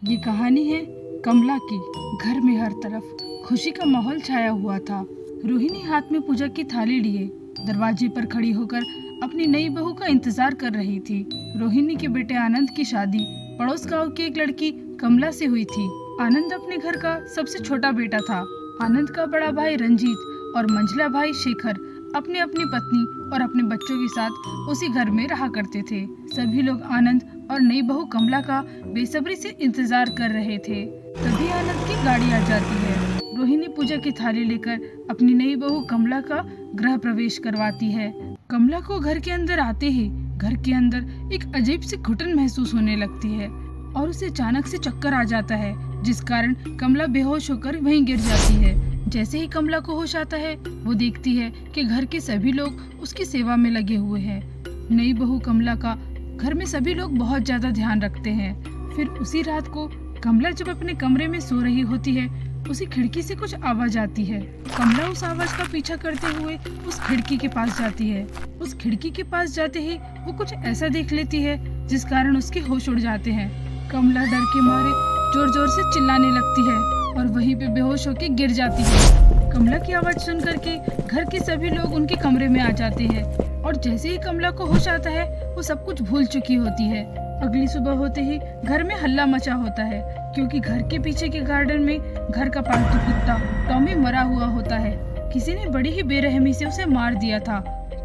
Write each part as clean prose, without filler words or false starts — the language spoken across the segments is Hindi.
ये कहानी है कमला की। घर में हर तरफ खुशी का माहौल छाया हुआ था। रोहिणी हाथ में पूजा की थाली लिए दरवाजे पर खड़ी होकर अपनी नई बहू का इंतजार कर रही थी। रोहिणी के बेटे आनंद की शादी पड़ोस गांव की एक लड़की कमला से हुई थी। आनंद अपने घर का सबसे छोटा बेटा था। आनंद का बड़ा भाई रंजीत और मंझला भाई शेखर अपनी अपनी पत्नी और अपने बच्चों के साथ उसी घर में रहा करते थे। सभी लोग आनंद और नई बहू कमला का बेसब्री से इंतजार कर रहे थे। तभी आनंद की गाड़ी आ जाती है। रोहिणी पूजा की थाली लेकर अपनी नई बहू कमला का गृह प्रवेश करवाती है। कमला को घर के अंदर आते ही घर के अंदर एक अजीब सी घुटन महसूस होने लगती है और उसे अचानक से चक्कर आ जाता है, जिस कारण कमला बेहोश होकर वहीं गिर जाती है। जैसे ही कमला को होश आता है वो देखती है कि घर के सभी लोग उसकी सेवा में लगे हुए हैं। नई बहू कमला का घर में सभी लोग बहुत ज्यादा ध्यान रखते हैं। फिर उसी रात को कमला जब अपने कमरे में सो रही होती है, उसी खिड़की से कुछ आवाज आती है। कमला उस आवाज का पीछा करते हुए उस खिड़की के पास जाती है। उस खिड़की के पास जाते ही वो कुछ ऐसा देख लेती है जिस कारण उसके होश उड़ जाते हैं। कमला डर के मारे जोर जोर से चिल्लाने लगती है और वहीं पे बेहोश होकर गिर जाती है। कमला की आवाज सुन करके घर के सभी लोग उनके कमरे में आ जाते हैं और जैसे ही कमला को होश आता है वो सब कुछ भूल चुकी होती है। अगली सुबह होते ही घर में हल्ला मचा होता है, क्योंकि घर के पीछे के गार्डन में घर का पालतू कुत्ता टॉमी मरा हुआ होता है। किसी ने बड़ी ही बेरहमी से उसे मार दिया था।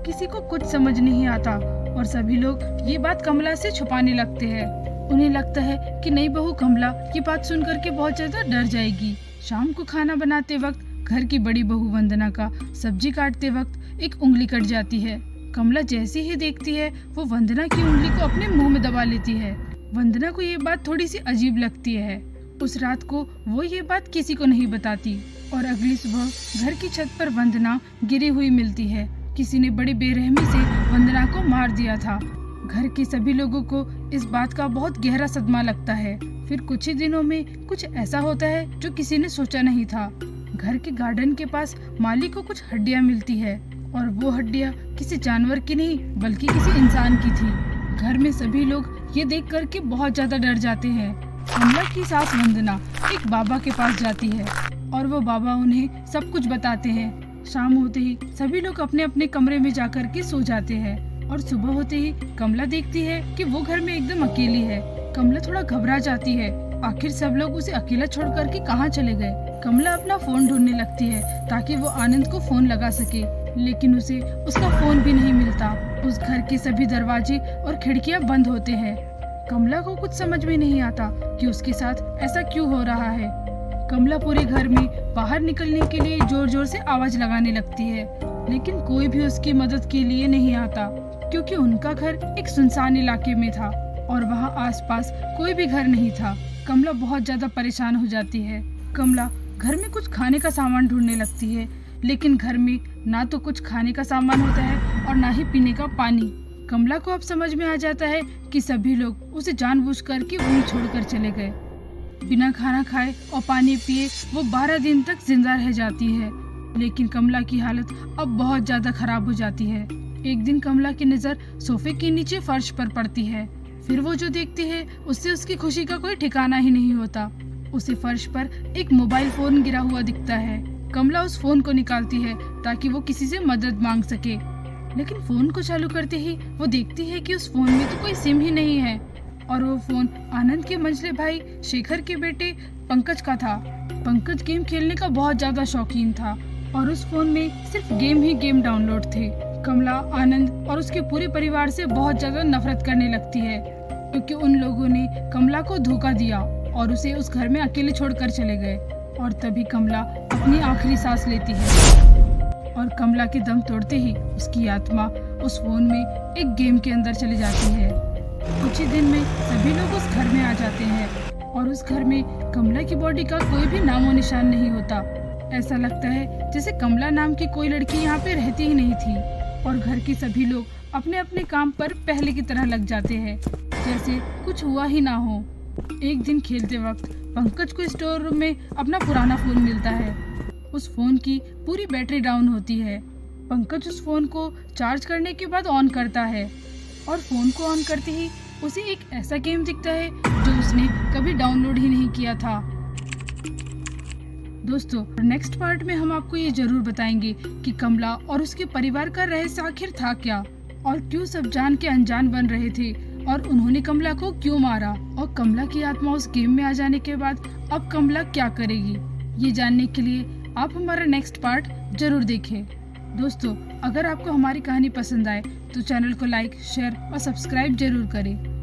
किसी को कुछ समझ नहीं आता और सभी लोग ये बात कमला से छुपाने लगते हैं। उन्हें लगता है कि नई बहू कमला ये बात सुन करके बहुत ज्यादा डर जाएगी। शाम को खाना बनाते वक्त घर की बड़ी बहू वंदना का सब्जी काटते वक्त एक उंगली कट जाती है। कमला जैसे ही देखती है वो वंदना की उंगली को अपने मुंह में दबा लेती है। वंदना को ये बात थोड़ी सी अजीब लगती है। उस रात को वो ये बात किसी को नहीं बताती और अगली सुबह घर की छत पर वंदना गिरी हुई मिलती है। किसी ने बड़ी बेरहमी से वंदना को मार दिया था। घर के सभी लोगों को इस बात का बहुत गहरा सदमा लगता है। फिर कुछ ही दिनों में कुछ ऐसा होता है जो किसी ने सोचा नहीं था। घर के गार्डन के पास माली को कुछ हड्डियां मिलती है और वो हड्डियां किसी जानवर की नहीं बल्कि किसी इंसान की थी। घर में सभी लोग ये देख करके बहुत ज्यादा डर जाते हैं। कमला की सास वंदना एक बाबा के पास जाती है और वो बाबा उन्हें सब कुछ बताते हैं। शाम होते ही सभी लोग अपने अपने कमरे में जाकर के सो जाते हैं और सुबह होते ही कमला देखती है कि वो घर में एकदम अकेली है। कमला थोड़ा घबरा जाती है। आखिर सब लोग उसे अकेला छोड़ करके कहाँ चले गए। कमला अपना फोन ढूंढने लगती है ताकि वो आनंद को फोन लगा सके, लेकिन उसे उसका फोन भी नहीं मिलता। उस घर के सभी दरवाजे और खिड़कियां बंद होते हैं। कमला को कुछ समझ में नहीं आता कि उसके साथ ऐसा क्यों हो रहा है। कमला पूरे घर में बाहर निकलने के लिए जोर जोर से आवाज लगाने लगती है, लेकिन कोई भी उसकी मदद के लिए नहीं आता, क्योंकि उनका घर एक सुनसान इलाके में था और वहाँ आसपास कोई भी घर नहीं था। कमला बहुत ज्यादा परेशान हो जाती है। कमला घर में कुछ खाने का सामान ढूंढने लगती है, लेकिन घर में ना तो कुछ खाने का सामान होता है और ना ही पीने का पानी। कमला को अब समझ में आ जाता है कि सभी लोग उसे जानबूझ करके वहीं छोड़कर चले गए। बिना खाना खाए और पानी पिए वो 12 दिन तक जिंदा रह जाती है, लेकिन कमला की हालत अब बहुत ज्यादा खराब हो जाती है। एक दिन कमला की नजर सोफे के नीचे फर्श पर पड़ती है। फिर वो जो देखती है उससे उसकी खुशी का कोई ठिकाना ही नहीं होता। उसे फर्श पर एक मोबाइल फोन गिरा हुआ दिखता है। कमला उस फोन को निकालती है ताकि वो किसी से मदद मांग सके, लेकिन फोन को चालू करते ही वो देखती है कि उस फोन में तो कोई सिम ही नहीं है और वो फोन आनंद के मंझले भाई शेखर के बेटे पंकज का था। पंकज गेम खेलने का बहुत ज्यादा शौकीन था और उस फोन में सिर्फ गेम ही गेम डाउनलोड थे। कमला आनंद और उसके पूरे परिवार से बहुत ज्यादा नफरत करने लगती है, क्योंकि उन लोगों ने कमला को धोखा दिया और उसे उस घर में अकेले छोड़कर चले गए। और तभी कमला अपनी आखिरी सांस लेती है और कमला के दम तोड़ते ही उसकी आत्मा उस फोन में एक गेम के अंदर चली जाती है। कुछ ही दिन में सभी लोग उस घर में आ जाते हैं और उस घर में कमला की बॉडी का कोई भी नामो निशान नहीं होता। ऐसा लगता है जैसे कमला नाम की कोई लड़की यहाँ पे रहती ही नहीं थी और घर के सभी लोग अपने अपने काम पर पहले की तरह लग जाते हैं, जैसे कुछ हुआ ही ना हो। एक दिन खेलते वक्त पंकज को स्टोर रूम में अपना पुराना फोन मिलता है। उस फोन की पूरी बैटरी डाउन होती है। पंकज उस फोन को चार्ज करने के बाद ऑन करता है और फोन को ऑन करते ही उसे एक ऐसा गेम दिखता है जो उसने कभी डाउनलोड ही नहीं किया था। दोस्तों नेक्स्ट पार्ट में हम आपको ये जरूर बताएंगे कि कमला और उसके परिवार का रहस्य आखिर था क्या, और क्यों सब जान के अनजान बन रहे थे, और उन्होंने कमला को क्यों मारा, और कमला की आत्मा उस गेम में आ जाने के बाद अब कमला क्या करेगी। ये जानने के लिए आप हमारा नेक्स्ट पार्ट जरूर देखें। दोस्तों अगर आपको हमारी कहानी पसंद आए तो चैनल को लाइक, शेयर और सब्सक्राइब जरूर करें।